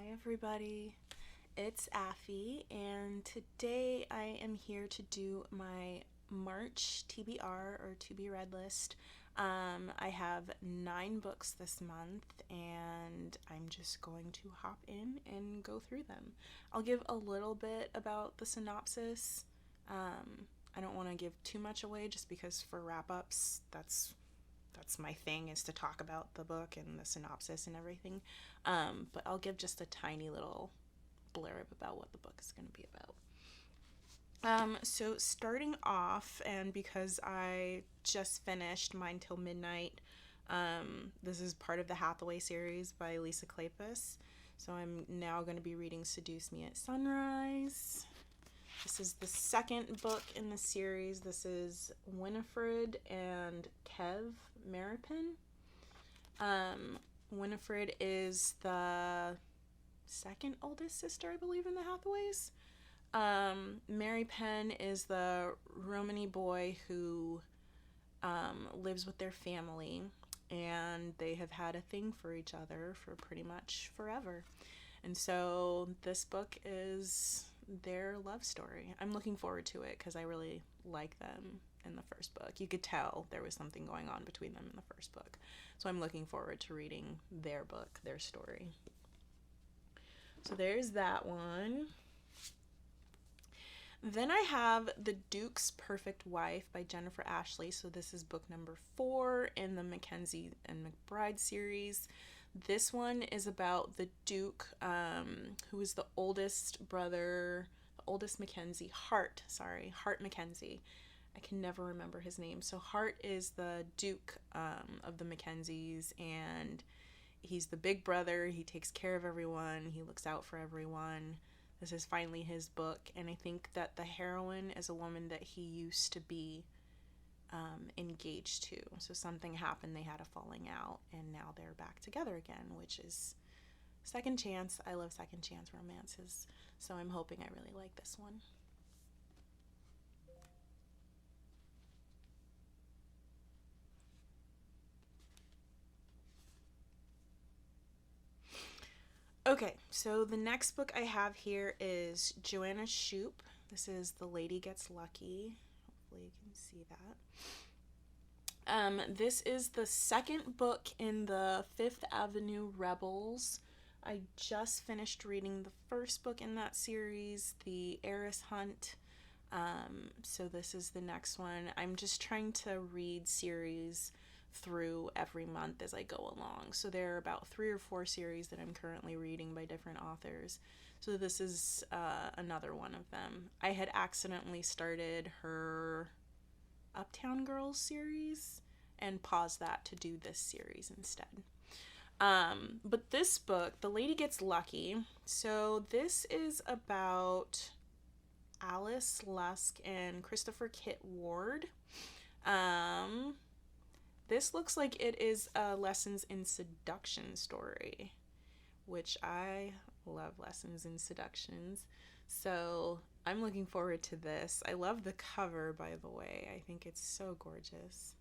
Hi everybody, it's Affy, and today I am here to do my March TBR or to be read list. I have 9 books this month, and I'm just going to hop in and go through them. I'll give a little bit about the synopsis. I don't want to give too much away just because for wrap-ups, that's my thing, is to talk about the book and the synopsis and everything. But I'll give just a tiny little blurb about what the book is going to be about. So starting off, and because I just finished Mine Till Midnight, this is part of the Hathaway series by Lisa Kleypas. So I'm now going to be reading Seduce Me at Sunrise. This is the second book in the series. This is Winifred and Kev Maripin. Winifred is the second oldest sister, I believe, in the Hathaways. Mary Penn is the Romany boy who lives with their family, and they have had a thing for each other for pretty much forever. And so this book is their love story. I'm looking forward to it because I really like them in the first book. You could tell there was something going on between them in the first book. So I'm looking forward to reading their book, their story. So there's that one. Then I have The Duke's Perfect Wife by Jennifer Ashley. So this is book number 4 in the Mackenzie and McBride series. This one is about the Duke, who is the oldest brother, the oldest Mackenzie, Hart Mackenzie. I can never remember his name. So Hart is the Duke of the Mackenzies, and he's the big brother. He takes care of everyone. He looks out for everyone. This is finally his book, and I think that the heroine is a woman that he used to be engaged to. So something happened, they had a falling out, and now they're back together again, which is second chance. I love second chance romances, so I'm hoping I really like this one. Okay, so the next book I have here is Joanna Shupe. This is The Lady Gets Lucky. Hopefully you can see that. This is the second book in the Fifth Avenue Rebels. I just finished reading the first book in that series, The Heiress Hunt. So this is the next one. I'm just trying to read series through every month as I go along. So there are about 3 or 4 series that I'm currently reading by different authors. So this is another one of them. I had accidentally started her Uptown Girls series and paused that to do this series instead. But this book, The Lady Gets Lucky, so this is about Alice Lusk and Christopher Kit Ward. This looks like it is a Lessons in Seduction story, which I love lessons in seductions. So I'm looking forward to this. I love the cover, by the way. I think it's so gorgeous.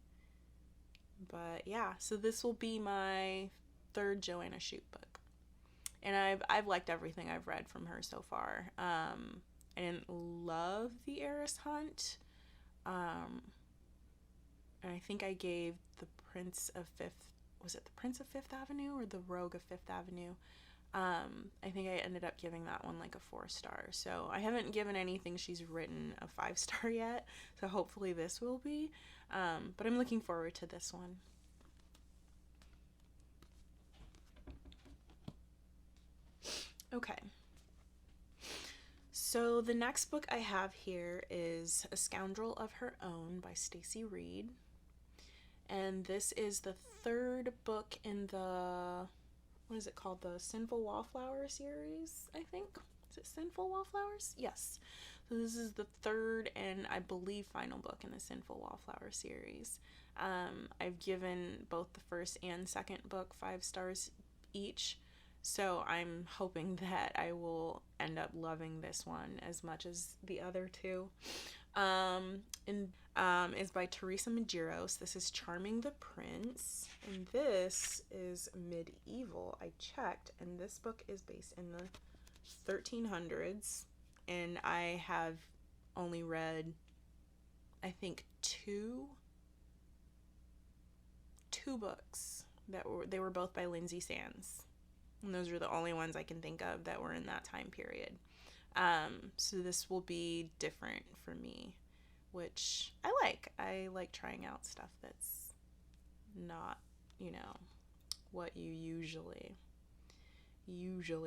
But yeah, so this will be my 3rd Joanna Shupe book. And I've liked everything I've read from her so far. I didn't love The Heiress Hunt. And I think I gave The Prince of Fifth Avenue or The Rogue of Fifth Avenue? I think I ended up giving that one like a 4-star. So I haven't given anything she's written a 5-star yet. So hopefully this will be. But I'm looking forward to this one. Okay. So the next book I have here is A Scoundrel of Her Own by Stacey Reed. And this is the 3rd book in the, what is it called? The Sinful Wallflower series, I think. Is it Sinful Wallflowers? Yes. So this is the 3rd and I believe final book in the Sinful Wallflower series. I've given both the first and second book 5 stars each. So I'm hoping that I will end up loving this one as much as the other 2. And is by Teresa Medeiros. This is Charming the Prince, and this is medieval. I checked, and this book is based in the 1300s, and I have only read, I think, two books they were both by Lindsay Sands, and those are the only ones I can think of that were in that time period. So this will be different for me, which I like. I like trying out stuff that's not, what you usually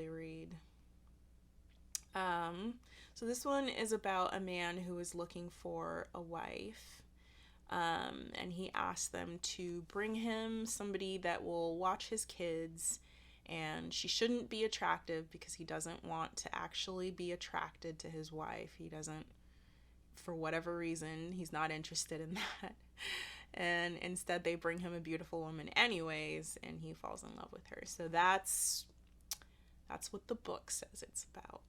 read. So this one is about a man who is looking for a wife. And he asks them to bring him somebody that will watch his kids, and she shouldn't be attractive because he doesn't want to actually be attracted to his wife. He doesn't, for whatever reason, he's not interested in that. And instead they bring him a beautiful woman anyways, and he falls in love with her. So that's what the book says it's about.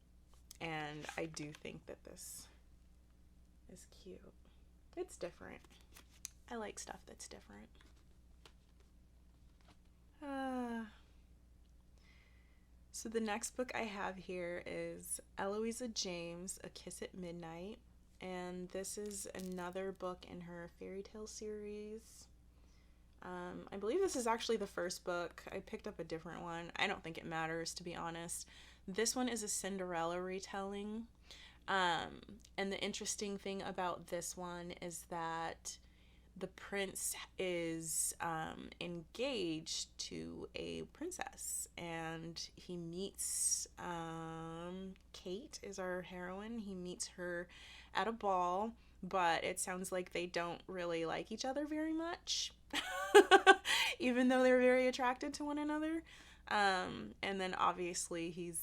And I do think that this is cute. It's different. I like stuff that's different. So the next book I have here is Eloisa James, A Kiss at Midnight. And this is another book in her fairy tale series. I believe this is actually the first book. I picked up a different one. I don't think it matters, to be honest. This one is a Cinderella retelling. And the interesting thing about this one is that the prince is engaged to a princess, and he meets Kate is our heroine. He meets her at a ball, but it sounds like they don't really like each other very much, even though they're very attracted to one another. And then obviously he's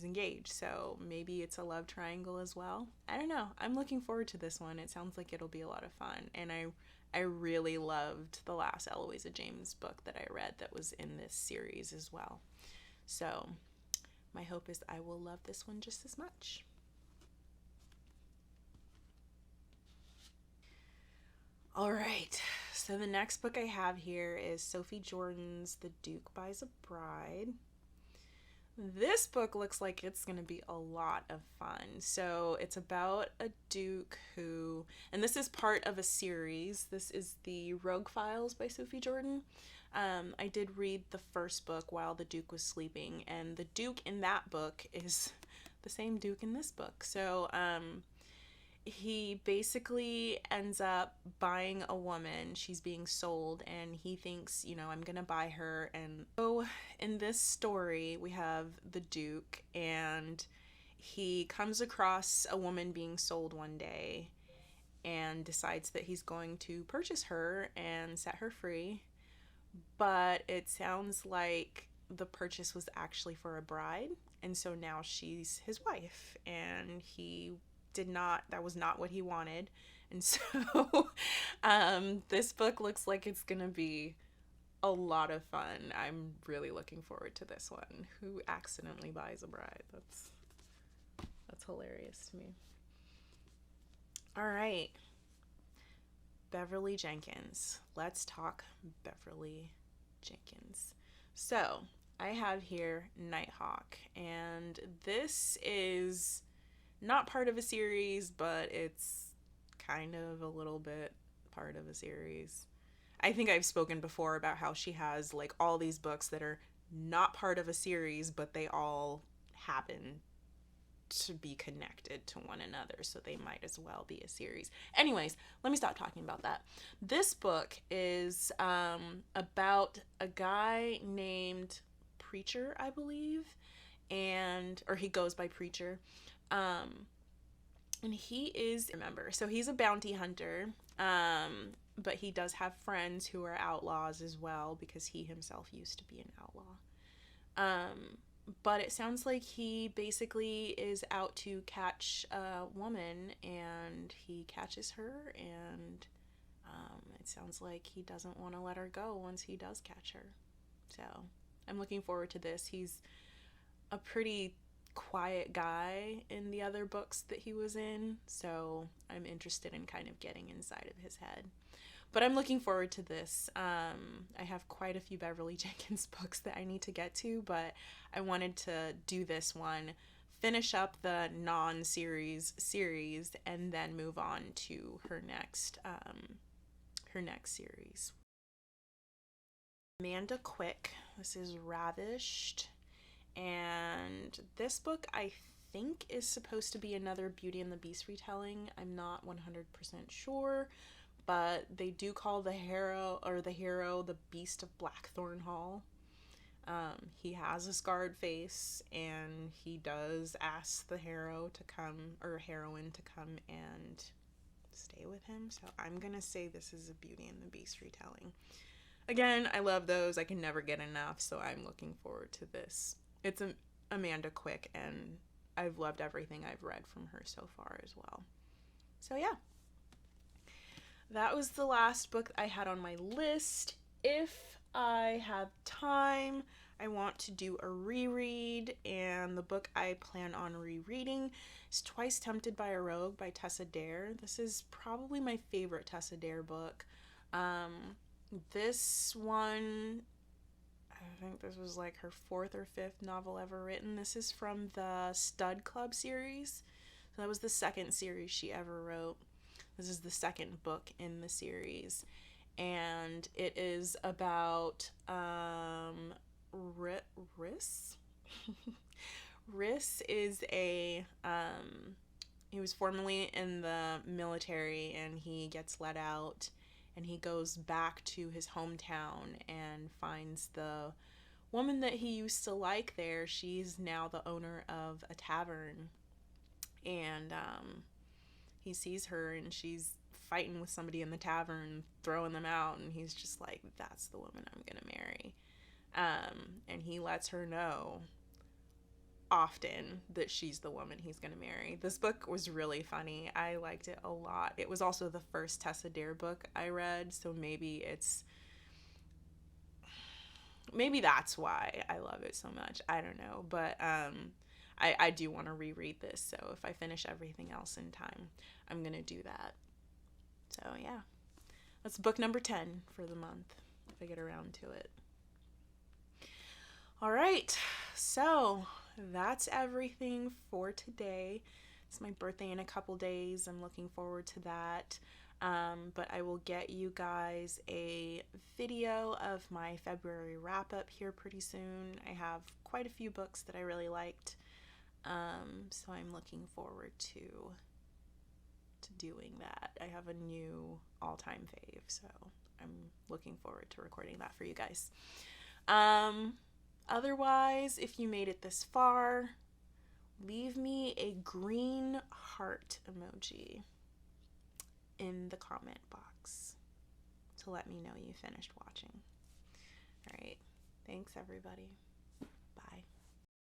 engaged, so maybe it's a love triangle as well. I don't know. I'm looking forward to this one. It sounds like it'll be a lot of fun, and I really loved the last Eloisa James book that I read that was in this series as well. So my hope is I will love this one just as much. All right, so the next book I have here is Sophie Jordan's The Duke Buys a Bride. This book looks like it's going to be a lot of fun. So it's about a duke who, and this is part of a series. This is the Rogue Files by Sophie Jordan. I did read the first book while the duke was sleeping, and the duke in that book is the same duke in this book. So he basically ends up buying a woman. She's being sold, and he thinks, I'm gonna buy her. And so in this story, we have the Duke, and he comes across a woman being sold one day and decides that he's going to purchase her and set her free. But it sounds like the purchase was actually for a bride, and so now she's his wife, and that was not what he wanted. And so this book looks like it's gonna be a lot of fun. I'm really looking forward to this one. Who accidentally buys a bride? That's hilarious to me. All right, Beverly Jenkins. Let's talk Beverly Jenkins. So I have here Nighthawk, and this is not part of a series, but it's kind of a little bit part of a series. I think I've spoken before about how she has like all these books that are not part of a series, but they all happen to be connected to one another, so they might as well be a series. Anyways, let me stop talking about that. This book is about a guy named Preacher, I believe, or he goes by Preacher. And he is, remember, so he's a bounty hunter, but he does have friends who are outlaws as well, because he himself used to be an outlaw. But it sounds like he basically is out to catch a woman, and he catches her, and it sounds like he doesn't want to let her go once he does catch her. So I'm looking forward to this. He's a pretty quiet guy in the other books that he was in, so I'm interested in kind of getting inside of his head. But I'm looking forward to this. I have quite a few Beverly Jenkins books that I need to get to, but I wanted to do this one, finish up the non-series series, and then move on to her next series. Amanda Quick. This is Ravished. And this book, I think, is supposed to be another Beauty and the Beast retelling. I'm not 100% sure, but they do call the hero the Beast of Blackthorn Hall. He has a scarred face, and he does ask the hero to come, or heroine to come and stay with him. So I'm gonna say this is a Beauty and the Beast retelling. Again, I love those. I can never get enough, so I'm looking forward to this. It's Amanda Quick, and I've loved everything I've read from her so far as well. So yeah, that was the last book I had on my list. If I have time, I want to do a reread, and the book I plan on rereading is Twice Tempted by a Rogue by Tessa Dare. This is probably my favorite Tessa Dare book. This one, I think this was like her 4th or 5th novel ever written. This is from the Stud Club series. So that was the 2nd series she ever wrote. This is the 2nd book in the series. And it is about Riss. Riss is he was formerly in the military, and he gets let out, and he goes back to his hometown and finds the woman that he used to like there. She's now the owner of a tavern, and he sees her, and she's fighting with somebody in the tavern, throwing them out, and he's just like, that's the woman I'm gonna marry. And he lets her know often that she's the woman he's gonna marry. This book was really funny. I liked it a lot. It was also the first Tessa Dare book I read, so maybe that's why I love it so much. I don't know, but I do want to reread this, so if I finish everything else in time, I'm gonna do that. So yeah, that's book number 10 for the month, if I get around to it. All right, so that's everything for today. It's my birthday in a couple days. I'm looking forward to that. But I will get you guys a video of my February wrap-up here pretty soon. I have quite a few books that I really liked, so I'm looking forward to doing that. I have a new all-time fave, so I'm looking forward to recording that for you guys. Otherwise, if you made it this far, leave me a green heart emoji in the comment box to let me know you finished watching. All right. Thanks, everybody.